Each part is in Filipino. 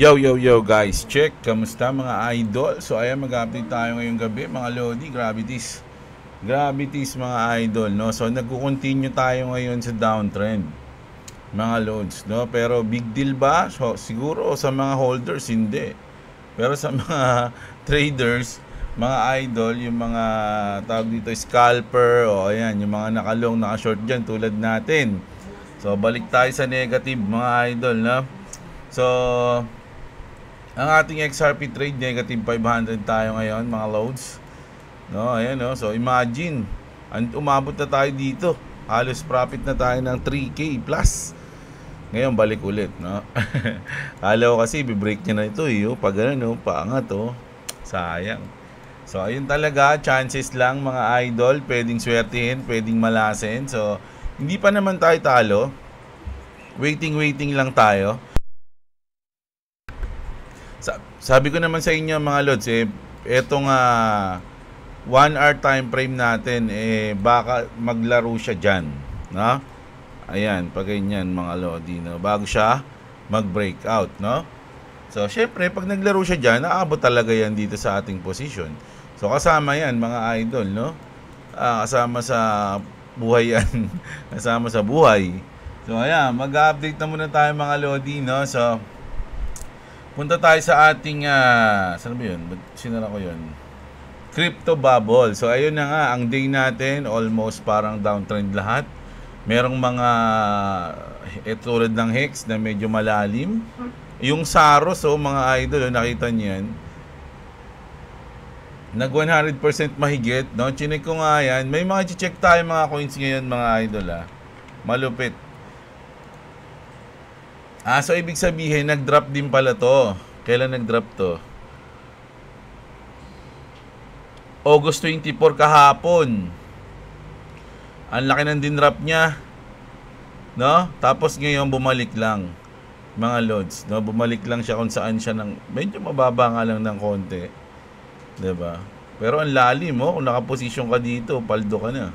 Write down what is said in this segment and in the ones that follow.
Yo, yo, yo guys, check. Kamusta mga idol? So ayan, mag-update tayo ngayong gabi mga lodi, gravities. Gravities mga idol, no? So nagko-continue tayo ngayon sa downtrend mga loads, no? Pero big deal ba? So siguro sa mga holders hindi. Pero sa mga traders, mga idol, yung mga tawag dito scalper o ayan, yung mga nakalong, naka-short diyan tulad natin. So balik tayo sa negative mga idol, no? So ang ating XRP trade negative 500 tayo ngayon mga loads. No, ayan no. So imagine, umabot na tayo dito. Halos profit na tayo ng 3K plus. Ngayon balik ulit, no. Kala ko kasi i-break niya na ito, pag ano, paangat sayang. So ayun talaga, chances lang mga idol, pwedeng swertihin, pwedeng malasin. So hindi pa naman tayo talo. Waiting lang tayo. Sabi ko naman sa inyo mga lods, etong 1 hour time frame natin, baka maglaro siya dyan, no? Ayan, pag ganyan mga lodi, no? Bago siya mag-breakout, no? So, syempre, pag naglaro siya dyan, naabot talaga yan dito sa ating position. So, kasama yan mga idol, no? Kasama sa buhay yan. Kasama sa buhay. So, ayan, mag-update na muna tayo mga lodi, no? So, punta tayo sa ating saan ba yun? Sinara ko yun. Crypto bubble. So ayun na nga, ang day natin almost parang downtrend lahat. Merong mga tulad ng Hex na medyo malalim. Yung Saros, mga idol, nakita niyo yan. Nag 100% mahigit, no? Chinek ko nga yan. May mga check tayo mga coins ngayon mga idol, malupit. So ibig sabihin, nag-drop din pala to. Kailan nag-drop to? August 24 kahapon. Ang laki ng din-drop niya. No? Tapos ngayon bumalik lang. Mga loads, no? Bumalik lang siya kung saan siya medyo mababa nga lang ng konti. 'Di ba? Pero ang lalim, kung naka-position ka dito, paldo ka na.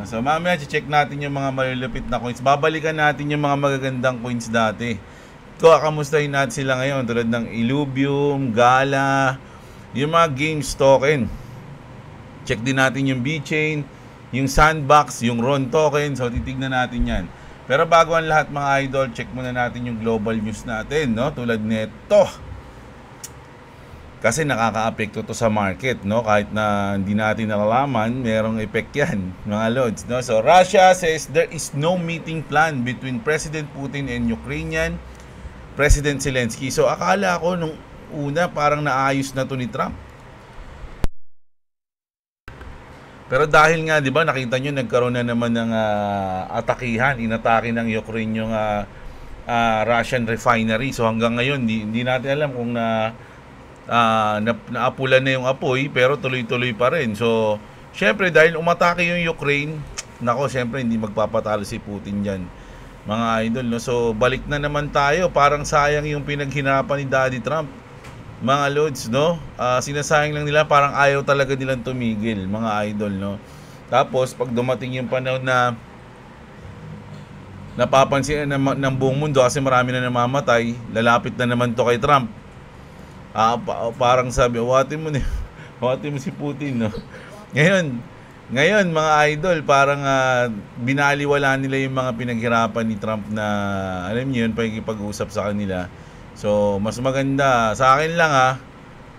So mamaya check natin yung mga malulupit na coins. Babalikan natin yung mga magagandang coins dati. Kamustahin natin sila ngayon tulad ng Illuvium, Gala, yung mga games token. Check din natin yung B-Chain, yung Sandbox, yung RON token. So titignan natin yan. Pero bago ang lahat mga idol, check muna natin yung global news natin, no? Tulad nito. Kasi nakaka-apekto to sa market, no? Kahit na hindi natin nalalaman, merong effect yan, mga lods, no? So, Russia says there is no meeting plan between President Putin and Ukrainian President Zelensky. So, akala ko nung una parang naayos na to ni Trump. Pero dahil nga, di ba, nakita nyo, nagkaroon na naman ng atakihan, inatake ng Ukraine yung Russian refinery. So, hanggang ngayon, hindi natin alam kung naapulan na yung apoy pero tuloy-tuloy pa rin. So, syempre dahil umatake yung Ukraine, nako, syempre hindi magpapatalo si Putin diyan, mga idol, no? So, balik na naman tayo. Parang sayang yung pinaghirapan ni Daddy Trump, mga lods, no? Sinasayang lang nila, parang ayaw talaga nilang tumigil, mga idol, no? Tapos, pag dumating yung panahon na napapansin ng buong mundo kasi marami na namamatay, lalapit na naman to kay Trump. Parang sabi, watin mo si Putin, no? Ngayon mga idol, parang binaliwala nila yung mga pinaghirapan ni Trump na, alam niyo yun, pag-usap sa kanila. So, mas maganda, sa akin lang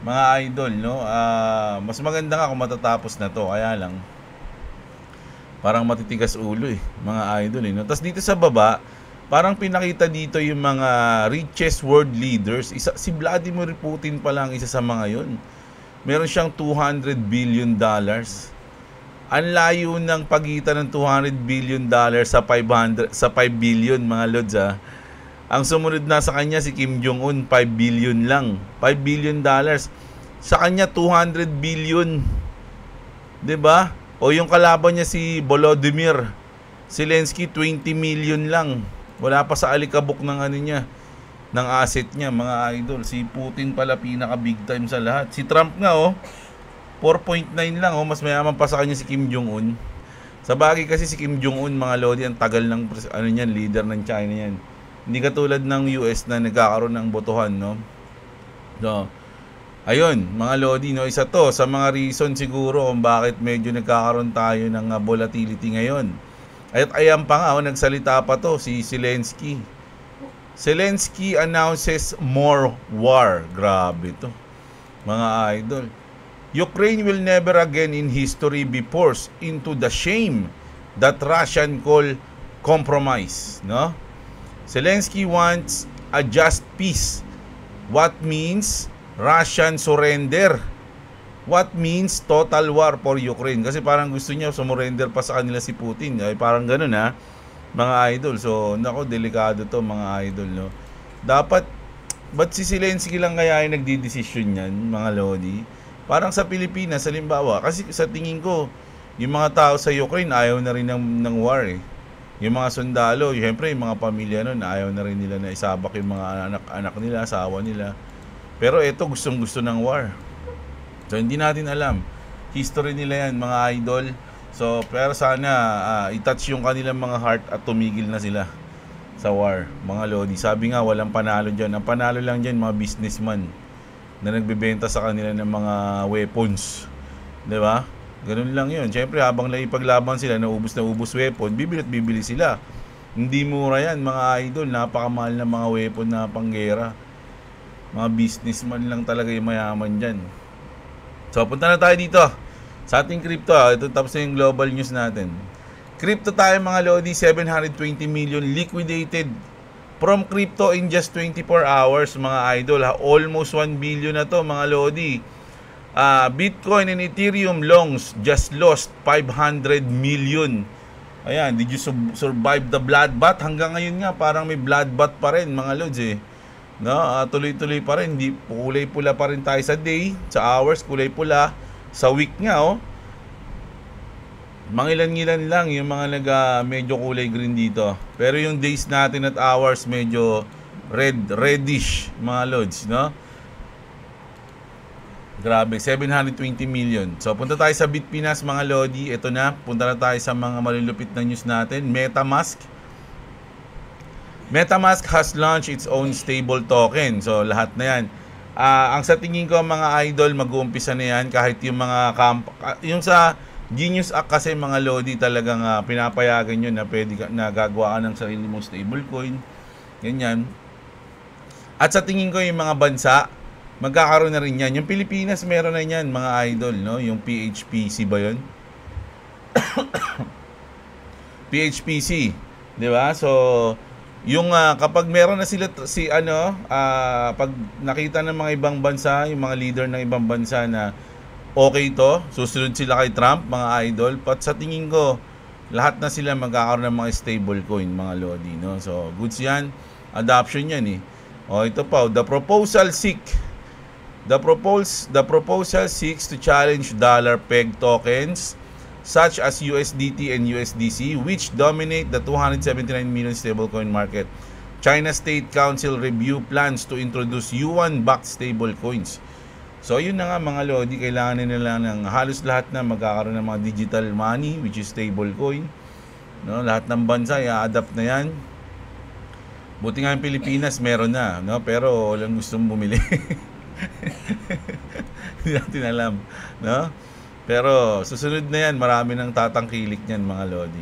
mga idol, no? Mas maganda nga kung matatapos na to, kaya lang, parang matitigas ulo mga idol, no? Tapos dito sa baba, parang pinakita dito yung mga richest world leaders. Si Vladimir Putin pa lang isa sa mga yun. Meron siyang $200 billion. Ang layo ng pagitan ng $200 billion sa 5 billion mga lods. Ang sumunod na sa kanya si Kim Jong-un, 5 billion lang. $5 billion. Sa kanya 200 billion. 'Di ba? O yung kalaban niya si Volodymyr Zelensky, 20 million lang. Wala pa sa alikabok ng ng asset niya, mga idol. Si Putin pala pinaka big time sa lahat. Si Trump nga 4.9 lang, mas mayaman pa sa kanya si Kim Jong-un. Sa bagay kasi si Kim Jong-un, mga lodi, ang tagal ng leader ng China yan. Hindi katulad ng US na nagkakaroon ng botohan, no? So, ayun, mga Lodi, no? Isa to sa mga reason siguro kung bakit medyo nagkakaroon tayo ng volatility ngayon. At ayan pa nga, nagsalita pa to, si Zelensky. Zelensky announces more war. Grabe to, mga idol. Ukraine will never again in history be forced into the shame that Russian call compromise, no? Zelensky wants a just peace. What means Russian surrender? What means total war for Ukraine? Kasi parang gusto niya sumurrender pa sa kanila si Putin. Ay, parang ganun ha, mga idol. So, nako, delikado to mga idol, no? Dapat, ba't si Zelensky lang kaya ay nagdidesisyon yan, mga Lodi? Parang sa Pilipinas, halimbawa, kasi sa tingin ko, yung mga tao sa Ukraine ayaw na rin ng war eh. Yung mga sundalo, siyempre yung mga pamilya nun, ayaw na rin nila na isabak yung mga anak nila, asawa nila. Pero ito, gustong-gusto ng war. So, hindi natin alam. History nila yan, mga idol. So, pero sana i-touch yung kanilang mga heart at tumigil na sila sa war, mga Lodi. Sabi nga, walang panalo dyan. Ang panalo lang dyan, mga businessman na nagbebenta sa kanila ng mga weapons. Diba? Ganun lang yun. Siyempre, habang naipaglaban sila, naubos weapon, bibili sila. Hindi mura yan, mga idol. Napakamahal na mga weapon na panggera. Mga businessman lang talaga yung mayaman dyan. So, punta na tayo dito sa ating crypto. Ito tapos na yung global news natin. Crypto tayo, mga Lodi. 720 million liquidated from crypto in just 24 hours, mga idol. Almost 1 billion na to, mga Lodi. Bitcoin and Ethereum longs just lost 500 million. Ayan, did you survive the bloodbath? Hanggang ngayon nga, parang may bloodbath pa rin, mga Lods eh. No, tuloy-tuloy pa rin. Kulay pula pa rin tayo sa day, sa hours, kulay pula. Sa week nga, oh. Mangilan-ngilan lang yung mga medyo kulay green dito. Pero yung days natin at hours, medyo reddish, mga Lods, no? Grabe, 720 million. So, punta tayo sa Bitpinas, mga Lodi. Ito na, punta na tayo sa mga malulupit na news natin. MetaMask has launched its own stable token. So, lahat na yan. Ang sa tingin ko, mga idol, mag-uumpisa na yan. Kahit yung mga yung sa Genius Act kasi, mga Lodi, talagang pinapayagan yun na pwede na gagawa ka ng sarili mong stablecoin. Ganyan. At sa tingin ko, yung mga bansa, magkakaroon na rin yan. Yung Pilipinas, meron na yan, mga idol, no? Yung PHPC ba yun? PHPC, di ba? So, yung kapag meron na sila pag nakita ng mga ibang bansa, yung mga leader ng ibang bansa na okay to, susunod sila kay Trump, mga idol, pat sa tingin ko, lahat na sila magkakaroon ng mga stablecoin, mga Lodi, no? So, goods yan. Adoption yan eh. O, ito pa, the proposal seeks to challenge dollar peg tokens such as USDT and USDC, which dominate the 279 million stablecoin market. China State Council review plans to introduce yuan-backed stablecoins. So, yun na nga, mga Lodi, kailangan nila ng halos lahat na magkakaroon ng mga digital money, which is stablecoin. No, lahat ng bansa i-adapt na yan. Buti nga yung Pilipinas, meron na, no? Pero walang gustong bumili. Hindi natin alam, no? Pero susunod na yan, marami nang tatangkilik niyan, mga Lodi.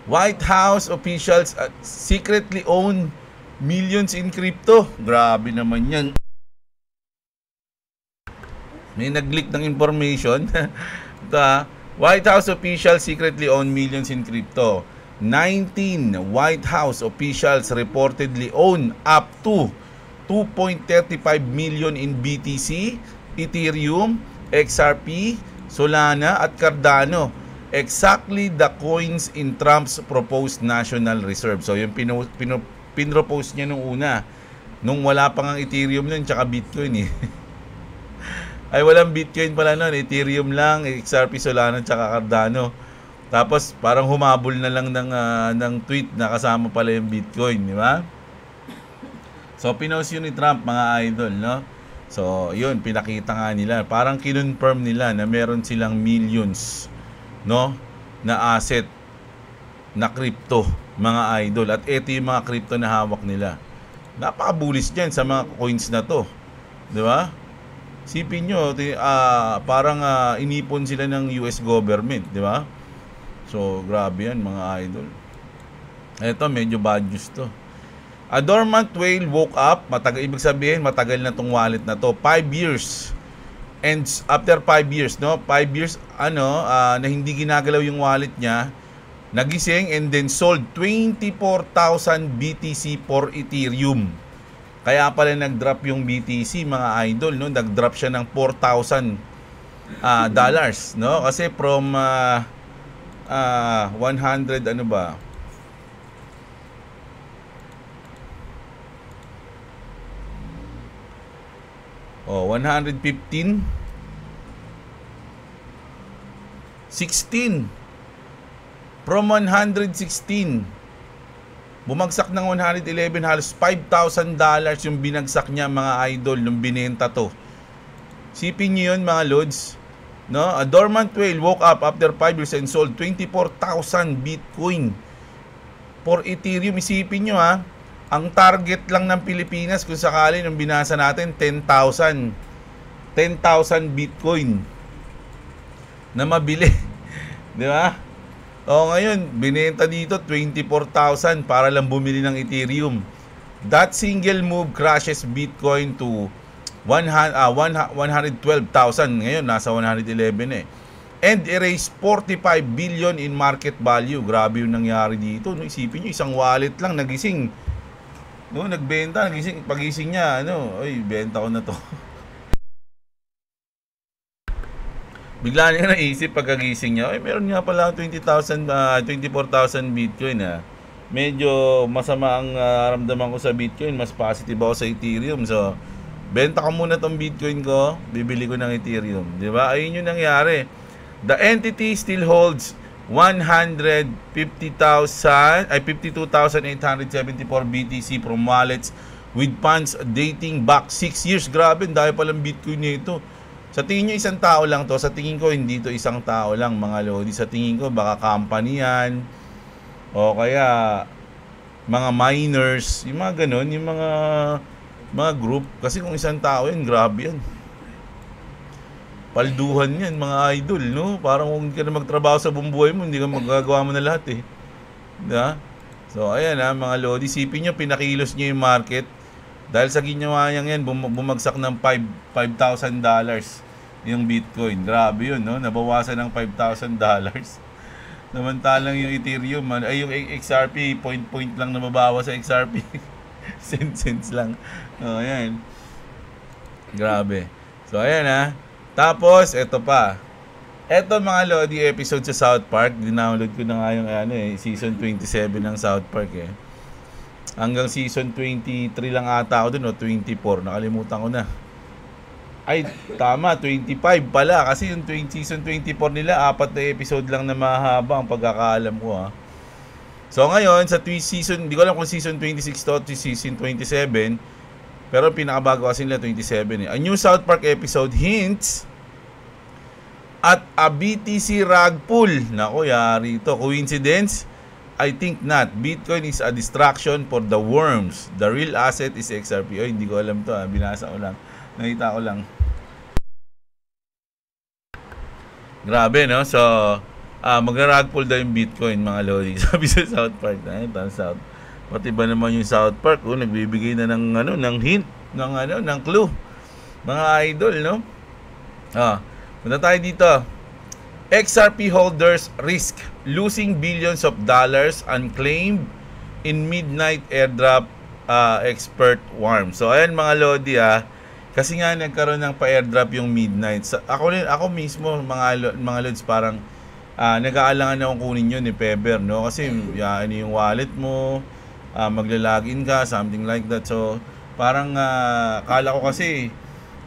White House officials secretly own millions in crypto. Grabe naman yan. May nag-leak ng information. Ito, White House officials secretly own millions in crypto. 19 White House officials reportedly own up to 2.35 million in BTC, Ethereum, XRP, Solana at Cardano. Exactly the coins in Trump's proposed national reserve. So, yung pinropose niya nung una. Nung wala pang ang Ethereum nun, tsaka Bitcoin eh. Ay, walang Bitcoin pala nun. Ethereum lang, XRP, Solana, tsaka Cardano. Tapos, parang humabol na lang ng tweet na kasama pala yung Bitcoin, di ba? So, pinost yun ni Trump, mga idol, no? So, yun, pinakita nga nila. Parang kinonfirm nila na meron silang millions, no? Na asset, na crypto, mga idol. At ito yung mga crypto na hawak nila. Napaka-bullish dyan sa mga coins na to. Di ba? Sipin nyo, parang inipon sila ng US government. Di ba? So, grabe yan mga idol. Ito, medyo bad news to. A dormant whale woke up. Ibig sabihin, matagal na tong wallet na to. 5 years. And after 5 years, no? 5 years, na hindi ginagalaw yung wallet niya, nagising and then sold 24,000 BTC for Ethereum. Kaya pala nag-drop yung BTC, mga idol, no? Nag-drop siya ng 4,000 dollars, no? Kasi from 100, ano ba? Oh, 115, 16. From 116, bumagsak ng 111, halos $5,000 yung binagsak niya, mga idol, nung binenta to. Sipin niyo yun, mga lods. No? A dormant whale woke up after 5 years and sold 24,000 Bitcoin for Ethereum. Isipin nyo, ha. Ang target lang ng Pilipinas, kung sakali nung binasa natin, 10,000 Bitcoin na mabili. Di ba? O ngayon, binenta dito 24,000 para lang bumili ng Ethereum. That single move crashes Bitcoin to 112,000. Ngayon, nasa 111 eh. And erase 45 billion in market value. Grabe yung nangyari dito. No? Isipin nyo, isang wallet lang nagising. No, nagbenta, nagising, pagising niya, oy, benta ko na to. Bigla niya naisip pagkagising niya, meron nga pala 24,000 Bitcoin ha. Medyo masama ang ramdaman ko sa Bitcoin, mas positive ako sa Ethereum. So, benta ko muna tong Bitcoin ko, bibili ko ng Ethereum, 'di ba? Ayun yung nangyari. The entity still holds 52,874 BTC from wallets with funds dating back 6 years. Grabe, dahil palang Bitcoin nito. Sa tingin nyo isang tao lang to? Sa tingin ko hindi to isang tao lang, mga lodi. Sa tingin ko baka company yan, o kaya mga miners, yung mga ganon, yung mga group. Kasi kung isang tao yan, grabe yan. Palduhan yan, mga idol, no? Parang kung hindi ka na magtrabaho sa buong buhay mo, hindi ka magagawa mo na lahat, eh. Diba? So, ayan ha, mga lodi. Isipin nyo, pinakilos nyo yung market. Dahil sa ginawa yan, bumagsak ng $5,000 yung Bitcoin. Grabe yun, no? Nabawasan ng $5,000. Namantalang yung Ethereum, ay yung XRP, point lang nababawas sa XRP. cents lang. O, ayan. Grabe. So, ayan ha. Tapos, eto pa. Eto mga lodi, episode sa South Park. Dinownload ko na nga yung season 27 ng South Park eh. Hanggang season 23 lang ata ako dun, o 24. Nakalimutan ko na. Ay, tama, 25 pala. Kasi yung season 24 nila, 4 na episode lang na mahaba ang pagkakaalam ko ha. So ngayon, sa season, hindi ko alam kung season 26 to season 27. Pero pinakabago kasi nila 27 eh. A new South Park episode hints at a BTC rug pull. Nako, yari ito. Coincidence? I think not. Bitcoin is a distraction for the worms. The real asset is XRP. Oy, hindi ko alam to. Binasa ko lang. Nakita ko lang. Grabe, no? So, magra-rug pull daw yung Bitcoin, mga lodi. Sabi sa South Park. South. Pati ba naman yung South Park, nagbibigay na ng hint, ng clue. Mga idol, no? Punta tayo dito. XRP holders risk losing billions of dollars unclaimed in midnight airdrop, expert warm. So ayan mga lodi kasi nga nagkaroon ng pa-airdrop yung midnight. Ako mismo mga lods parang nag-aalangan na akong kunin yun ni Pebber, no? Kasi yung wallet mo, magla-login ka, something like that. So parang kala ko kasi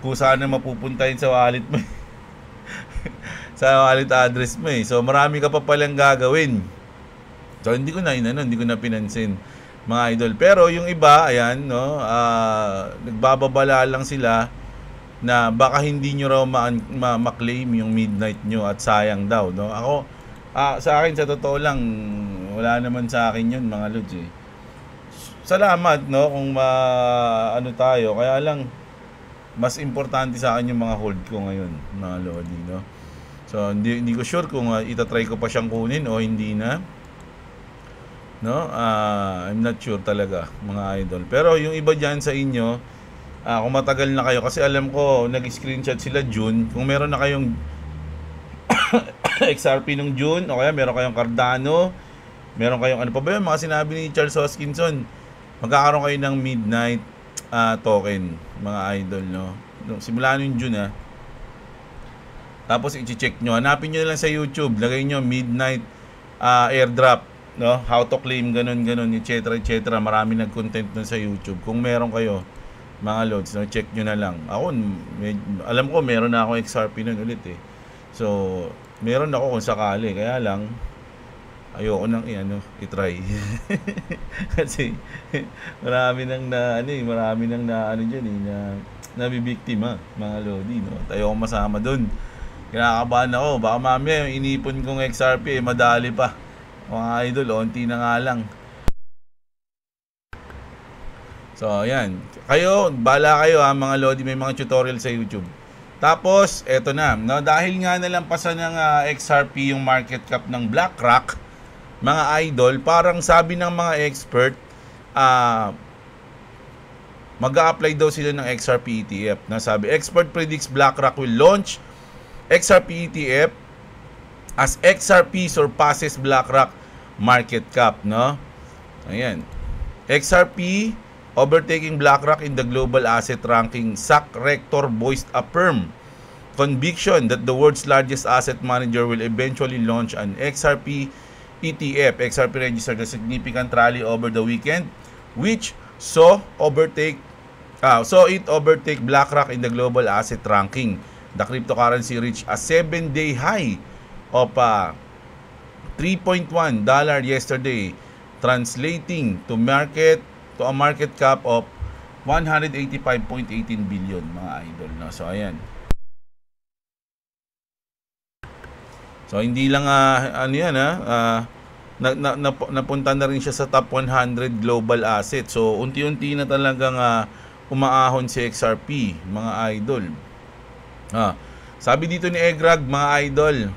kung saan na mapupunta yun sa wallet mo sa wallet address mo eh. So marami ka pa palang gagawin. So hindi ko na pinansin, mga idol. Pero yung iba, ayan, no, nagbababala lang sila na baka hindi nyo raw ma-claim yung midnight nyo at sayang daw, no? Ako, sa akin, sa totoo lang, Wala naman sa akin yun, mga lods eh. Salamat, no, kung ano tayo. Kaya lang, mas importante sa akin yung mga hold ko ngayon, mga lodi, no. So, hindi ko sure kung itatry ko pa siyang kunin o hindi na. No? I'm not sure talaga, mga idol. Pero yung iba dyan sa inyo, kung matagal na kayo, kasi alam ko, nag-screenshot sila June. Kung meron na kayong XRP nung June, o kaya meron kayong Cardano, meron kayong ano pa ba yun, mga sinabi ni Charles Hoskinson, magkakaroon kayo ng midnight token, mga idol, no? Simula nung June, tapos i-check nyo, hanapin nyo lang sa YouTube, lagay nyo midnight airdrop, no? How to claim, ganun, etc. Marami nag-content dun sa YouTube. Kung meron kayo, mga loads, no? Check nyo na lang. Ako, alam ko meron na ako XRP nun ulit eh. So, meron ako kung sakali, kaya lang ayoko nang i-try. Kasi marami nang diyan na nabibiktima, mga lodi, no? Ayoko masama doon. Kinakabahan ako, baka mamaya yung inipon kong XRP madali pa. Mga idol, onti na nga lang. So, ayan. Kayo, bala kayo mga lodi, may mga tutorial sa YouTube. Tapos, eto na, no? Dahil nga nalampasan ng XRP yung market cap ng BlackRock, mga idol, parang sabi ng mga expert, mag-a-apply daw sila ng XRP ETF. Sabi, expert predicts BlackRock will launch XRP ETF as XRP surpasses BlackRock market cap, no? Ayan. XRP overtaking BlackRock in the global asset ranking. SAC Rector voiced a firm conviction that the world's largest asset manager will eventually launch an XRP ETF. XRP registered a significant rally over the weekend, which saw it overtake BlackRock in the global asset ranking. The cryptocurrency reached a 7-day high of $3.1 yesterday, translating to a market cap of 185.18 billion, mga idol, no? So ayan. So hindi lang napunta na rin siya sa top 100 global asset. So unti-unti na talagang umaahon si XRP, mga idol. Sabi dito ni Egrag, mga idol,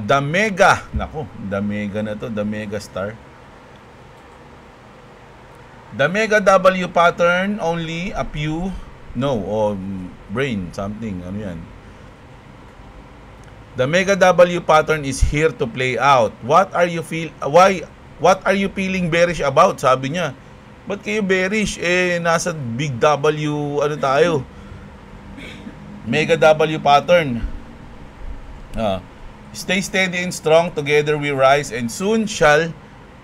the mega star, the mega W pattern only a few brain something, ano yan. The mega W pattern is here to play out. What are you feeling bearish about? Sabi niya. Ba't kayo bearish? Nasa big W tayo. Mega W pattern. Stay steady and strong, together we rise and soon shall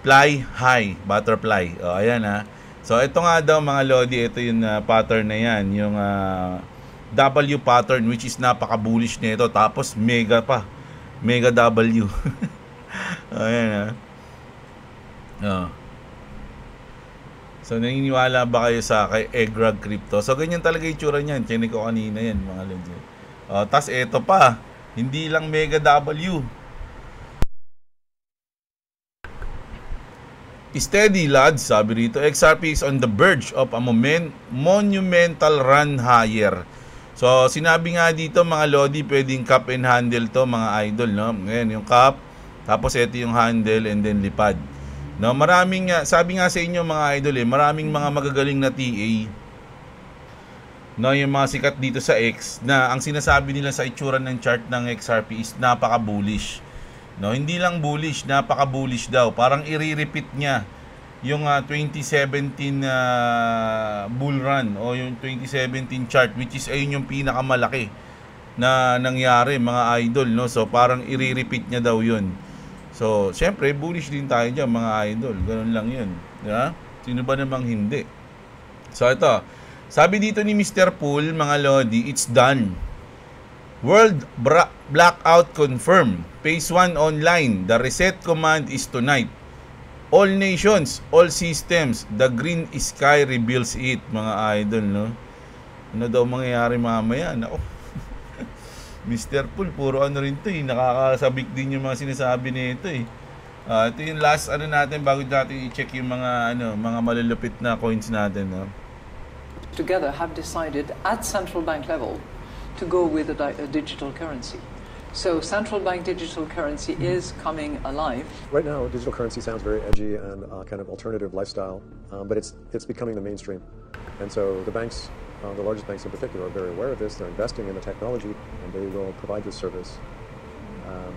fly high. Butterfly. Ayan So ito nga daw, mga lodi, ito yung pattern na yan, yung W pattern, which is napaka-bullish nito. Tapos mega pa. Mega W. Ayan So naniniwala ba kayo sa kay Egrag Crypto? So ganyan talaga yung tsura niyan. Chinig ko kanina yan, mga lodi. Tapos ito pa. Hindi lang Mega W. Steady, lads, sabi rito. XRP is on the verge of a monumental run higher. So, sinabi nga dito, mga lodi, pwedeng cup and handle to, mga idol, no? Ngayon, yung cup, tapos ito yung handle, and then lipad. No, sabi nga sa inyo, mga idol, maraming mga magagaling na TA, no, yung mga sikat dito sa X, na ang sinasabi nila sa itsura ng chart ng XRP is napaka-bullish. No, hindi lang bullish, napaka-bullish daw. Parang i-repeat niya yung 2017 bull run o yung 2017 chart, which is ayun yung pinakamalaki na nangyari, mga idol, no? So parang i-repeat niya daw yun. So syempre bullish din tayo dyan, mga idol. Ganun lang yun, diba? Sino ba namang hindi? So ito, sabi dito ni Mr. Pool, mga lodi, it's done. World blackout confirmed. Phase 1 online. The reset command is tonight. All nations, all systems, the green sky reveals it, mga idol, no? Ano daw mangyayari mamaya? Nako. Mr. Pool, puro ano rin to, nakakasabik din yung mga sinasabi nito, Ito yung last ano natin bago natin i-check yung mga malulupit na coins natin, no? Together have decided at central bank level to go with a digital currency. So central bank digital currency is coming alive. Right now, digital currency sounds very edgy and kind of alternative lifestyle, but it's becoming the mainstream. And so the banks, the largest banks in particular, are very aware of this. They're investing in the technology, and they will provide this service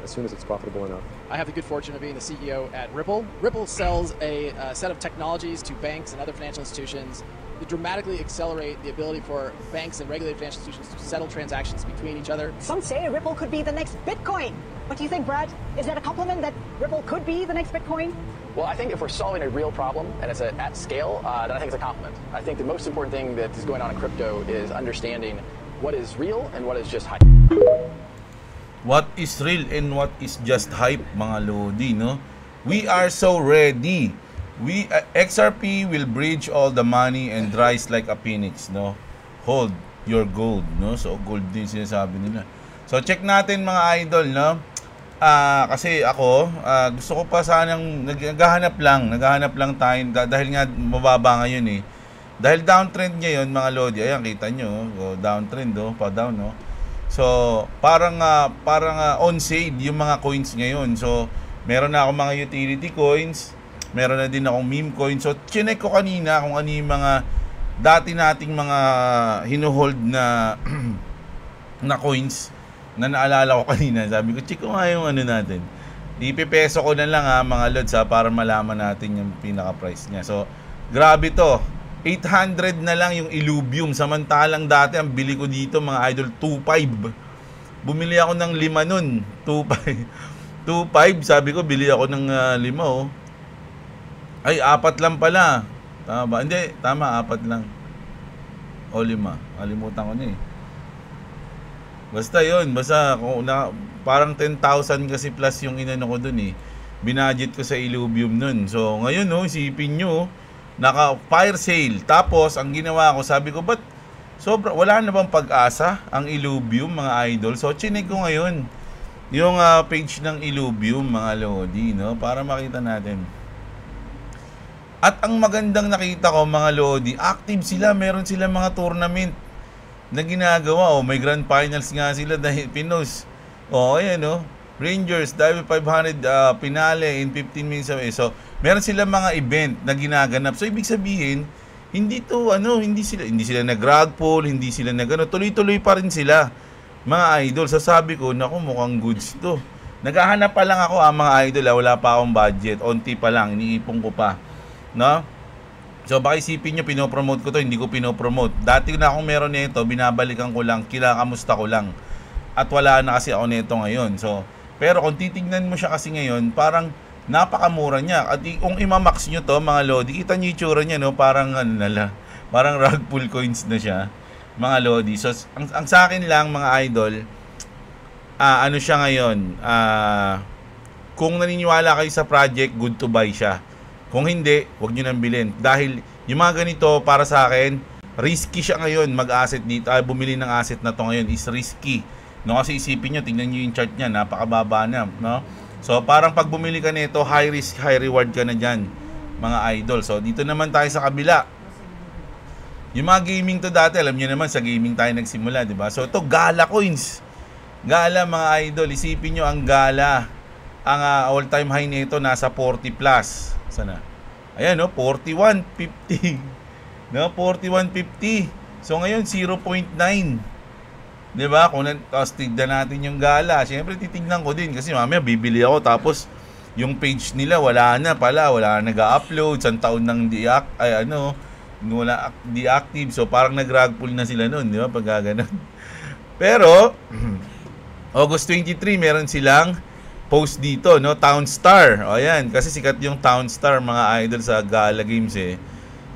as soon as it's profitable enough. I have the good fortune of being the CEO at Ripple. Ripple sells a set of technologies to banks and other financial institutions to dramatically accelerate the ability for banks and regulated financial institutions to settle transactions between each other. Some say Ripple could be the next Bitcoin. What do you think, Brad? Is that a compliment that Ripple could be the next Bitcoin? Well, I think if we're solving a real problem and it's at scale, then I think it's a compliment. I think the most important thing that is going on in crypto is understanding what is real and what is just hype. What is real and what is just hype, mga lodi, no? We are so ready. XRP will bridge all the money and rise like a phoenix, no? Hold your gold, no? So gold din sinasabi nila. So check natin mga idol, no? Kasi ako, gusto ko pa sanang naghahanap lang tayo dahil nga mababa ngayon eh. Dahil downtrend ngayon mga lodi, ayan kita nyo, downtrend pa down, no? So parang on sale yung mga coins ngayon. So meron na akong mga utility coins, meron na din akong meme coins. So chinek ko kanina kung ano yung mga dati nating mga hinuhold na na coins na naalala ko kanina. Sabi ko, check ko nga yung ano natin. Ipipeso ko na lang mga lods para malaman natin yung pinaka price niya. So grabe to, 800 na lang yung Illuvium. Samantalang dati ang bili ko dito mga idol 2.5. Bumili ako ng 5 nun, 2.5. 2.5, sabi ko bili ako ng 5 oh. Ay 4 lang pala. Tama ba? Hindi, tama 4 lang. O 5. Kalimutan ko na eh. Basta yun, parang 10,000 kasi plus yung inano ko dun eh. Binudget ko sa Illuvium nun. So ngayon no, isipin nyo, naka fire sale. Tapos ang ginawa ko, sabi ko, ba't wala na bang pag-asa ang Illuvium mga idol? So chinek ko ngayon yung page ng Illuvium mga lodi, no? Para makita natin. At ang magandang nakita ko mga lodi, active sila, meron silang mga tournament na ginagawa. May grand finals nga sila dahil pinos. Ayan Rangers, Dive 500 finale in 15 minutes away. So, meron silang mga event na ginaganap. So, ibig sabihin, hindi sila nag-rug pull, hindi sila tuloy-tuloy pa rin sila. Mga idol, sasabi ko, naku, mukhang goods to. Naghahanap pa lang ako mga idol, wala pa akong budget, onti pa lang, iniipon ko pa. No? So, baka isipin nyo, pinopromote ko to, hindi ko pinopromote. Dati na akong meron nito, binabalikan ko lang, kinakamusta ko lang. At wala na kasi ako nito ngayon. So, pero kung titignan mo siya kasi ngayon, parang napakamura niya. At kung imamax nyo to, mga lodi, kita nyo yung tsura niya, no? Parang parang rug pull coins na siya, mga lodi. So, ang sa akin lang, mga idol, ano siya ngayon, kung naniniwala kayo sa project, good to buy siya. Kung hindi, huwag nyo nang bilhin. Dahil yung mga ganito, para sa akin, risky siya ngayon mag-asset dito. Bumili ng asset na to ngayon is risky. No, kasi isipin nyo, tingnan nyo yung chart niya, napakababa na, no? So, parang pag bumili ka nito, high risk, high reward ka na dyan, mga idol. So, dito naman tayo sa kabila. Yung mga gaming to dati, alam nyo naman, sa gaming tayo nagsimula, di ba? So, ito, Gala coins. Gala, mga idol, isipin nyo ang Gala. Ang all-time high nito, nasa 40 plus. Sana? Ayan, no? 41.50. No? 41.50. So, ngayon, 0.9. Diba? Kung tignan natin yung Gala, syempre titignan ko din kasi mamaya bibili ako tapos yung page nila wala na nag-upload, isang taon nang deactive. So parang nag-rug pull na sila noon, di ba? Pag gano'n. Pero August 23 meron silang post dito, no? Town Star. Ayan, kasi sikat yung Town Star mga idol sa Gala Games eh.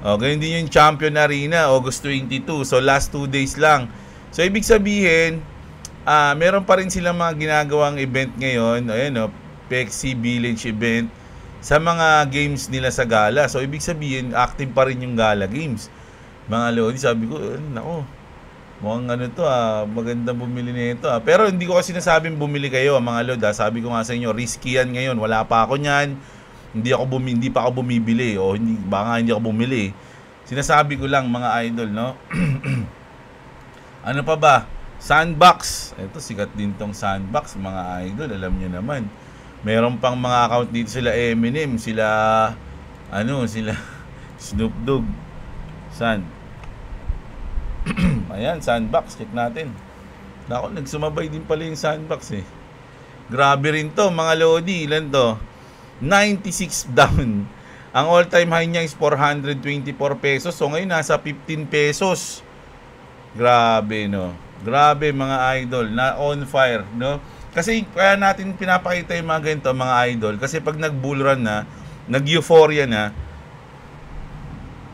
Ganyan din yung Champion Arena, August 22. So last 2 days lang. So, ibig sabihin, meron pa rin silang mga ginagawang event ngayon. Ayan, Pexi Village event sa mga games nila sa Gala. So, ibig sabihin, active pa rin yung Gala Games. Mga lodi, sabi ko, nako, Mukhang ano to magandang bumili nito Pero hindi ko kasi sinasabing bumili kayo mga lod Sabi ko nga sa inyo, risky yan ngayon. Wala pa ako niyan. Hindi pa ako bumibili o baka hindi ako bumili. Sinasabi ko lang mga idol, no? Ano pa ba? Sandbox. Ito sikat din tong Sandbox mga idol, alam niyo naman. Meron pang mga account dito sila Eminem, sila Snoop Dogg. Ayan, Sandbox, check natin. Nako, nagsumabay din pala yung Sandbox eh. Grabe rin to mga lodi. Ilan to? 96 down. Ang all-time high niya is 424 pesos. So ngayon nasa 15 pesos. Grabe, no? Grabe mga idol, na on fire, no? Kasi kaya natin pinapakita yung mga ganito mga idol. Kasi pag nag-bull run na, nag-euphoria na,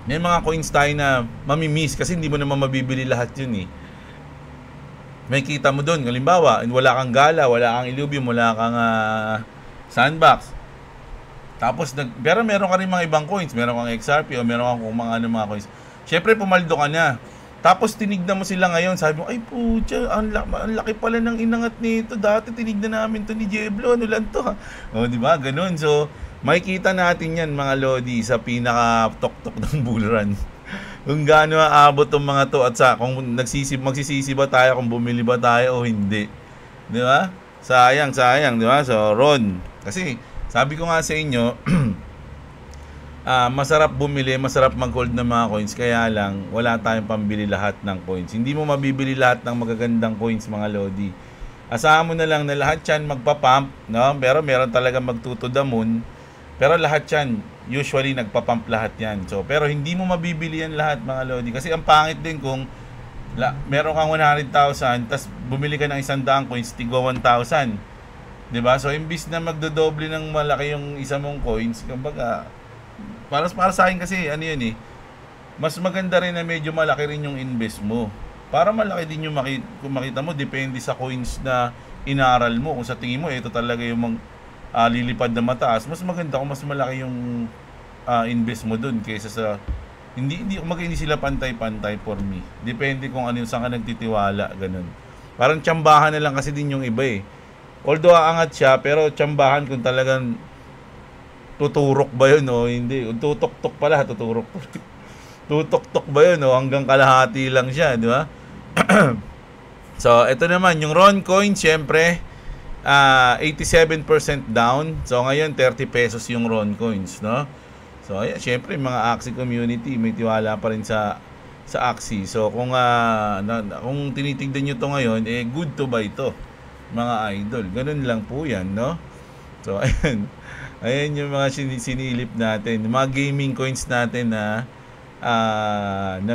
may mga coins tayo na mamimiss kasi hindi mo naman mabibili lahat yun eh. May kita mo doon, halimbawa, wala kang Gala, wala kang Illuvium, wala kang Sandbox. Tapos, pero meron ka rin mga ibang coins, meron kang XRP o meron kang mga coins. Syempre, pumaldo ka na. Tapos, tinignan mo sila ngayon, sabi mo, ay putya, ang laki pala ng inangat nito. Dati tinignan namin to ni Jeblo, ano lang to ha? O, diba? Ganun. So, makikita natin yan mga lodi sa pinaka-tok-tok ng bull run. Kung gaano aabot tong mga to at kung magsisisi ba tayo, kung bumili ba tayo o hindi. Di ba? Sayang, di ba? So, Ron. Kasi, sabi ko nga sa inyo, masarap bumili, masarap mag-hold ng mga coins. Kaya lang, wala tayong pambili lahat ng coins. Hindi mo mabibili lahat ng magagandang coins mga lodi. Asahan mo na lang na lahat yan magpapump, no? Pero meron talaga magtuto the moon. Pero lahat yan, usually nagpapump lahat yan. So, pero hindi mo mabibili yan lahat mga lodi. Kasi ang pangit din kung meron kang 100,000, tas bumili ka ng 100 coins, tigwa 1,000. Diba? So, imbis na magdodoble ng malaki yung isa mong coins, kumbaga, para sa akin kasi, ano yun eh, mas maganda rin na medyo malaki rin yung invest mo. Para malaki din yung kung makita mo, depende sa coins na inaral mo. Kung sa tingin mo, ito talaga yung lilipad na mataas, mas maganda kung mas malaki yung invest mo dun kaysa sa hindi sila pantay-pantay for me. Depende kung ano yung saan ka nagtitiwala, ganun. Parang tsambahan na lang kasi din yung iba eh. Although aangat siya, pero tsambahan kung talagang tuturok ba yun o hindi. Tutok-tok pala, tuturok. Tutok-tok ba yun o hanggang kalahati lang siya, di ba? So, ito naman, yung Ron coin, syempre, 87% down. So ngayon 30 pesos yung Ron coins, no? So ayan, syempre mga Axie community may tiwala pa rin sa Axie. So kung tinitignan niyo to ngayon, good to buy to, mga idol. Ganun lang po 'yan, no? So ayan. Ayan yung mga sinilip natin, yung mga gaming coins natin na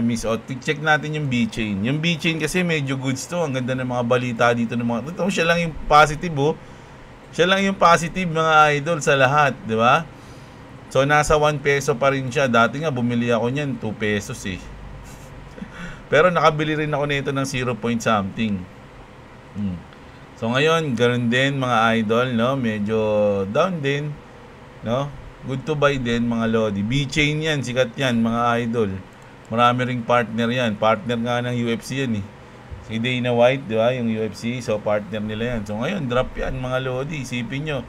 miss out. Check natin yung B-Chain. Yung B-Chain kasi medyo goods to. Ang ganda ng mga balita dito ng mga. Ito, siya lang yung positive, oh. Siya lang yung positive mga idol sa lahat, di ba? So nasa 1 peso pa rin siya. Dati nga bumili ako niyan 2 pesos eh. Pero nakabili rin ako nito ng 0 point something. So ngayon, ganoon din mga idol, no? Medyo down din, no? Good to buy din mga lodi. B-Chain yan, sikat yan mga idol. Marami ring partner yan. Partner nga ng UFC yan eh. Si Dana White, di ba? Yung UFC. So partner nila yan. So ngayon, drop yan mga lodi. Isipin nyo,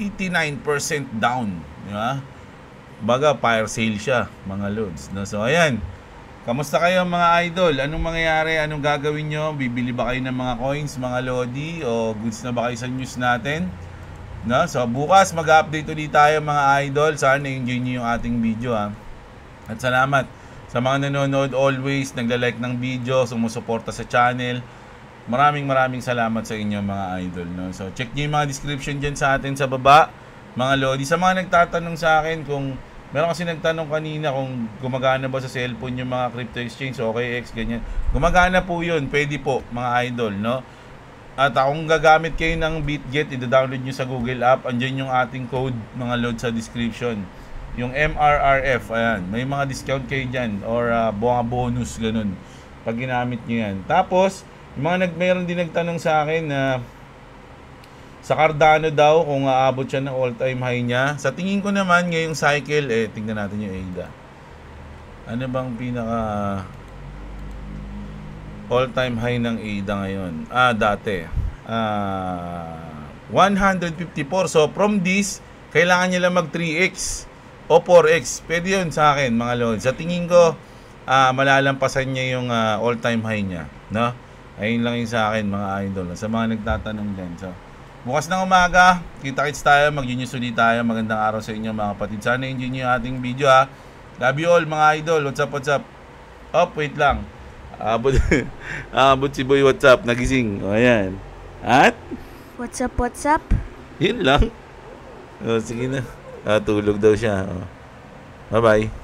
89% down. Di ba? Baga, fire sale siya mga lods. No? So ayan. Kamusta kayo mga idol? Anong mangyayari? Anong gagawin nyo? Bibili ba kayo ng mga coins mga lodi? O goods na ba kayo sa news natin? No? So bukas mag-update ulit tayo mga idol. Sana enjoy niyo yung ating video ha. At salamat sa mga nanonood always, nagla-like ng video, sumusuporta sa channel. Maraming salamat sa inyo mga idol, no? So check niyo yung mga description diyan sa atin sa baba, mga lodi. Sa mga nagtatanong sa akin kung meron kasi nagtanong kanina kung gumagana ba sa cellphone yung mga crypto exchange, OKX ganyan. Gumagana po 'yun, pwede po mga idol, no? At kung gagamit kayo ng BitGet, i-download nyo sa Google app. Andyan yung ating code, mga load sa description. Yung MRRF, ayan. May mga discount kayo dyan. Or mga bonus, ganun. Pag ginamit nyo yan. Tapos, yung mga mayroon din nagtanong sa akin na sa Cardano daw, kung aabot siya ng all-time high niya. Sa tingin ko naman, ngayong cycle, tingnan natin yung ADA. Ano bang pinaka... all-time high ng ADA ngayon. Dati. 154. So, from this, kailangan niya lang mag 3x o 4x. Pwede yun sa akin, mga lord. Sa tingin ko, malalampasan niya yung all-time high niya. No? Ayun lang yun sa akin, mga idol. Sa mga nagtatanong dyan. So, bukas ng umaga, kita-kits tayo, mag-genius ulit tayo. Magandang araw sa inyo, mga kapatid. Sana enjoy nyo yung ating video, ha. Love you all, mga idol. What's up, what's up? Oh, wait lang. Abot si Boy, what's up? Nagising. O, ayan. At? What's up, what's up? Yun lang. O, sige na. Tulog daw siya. O. Bye-bye.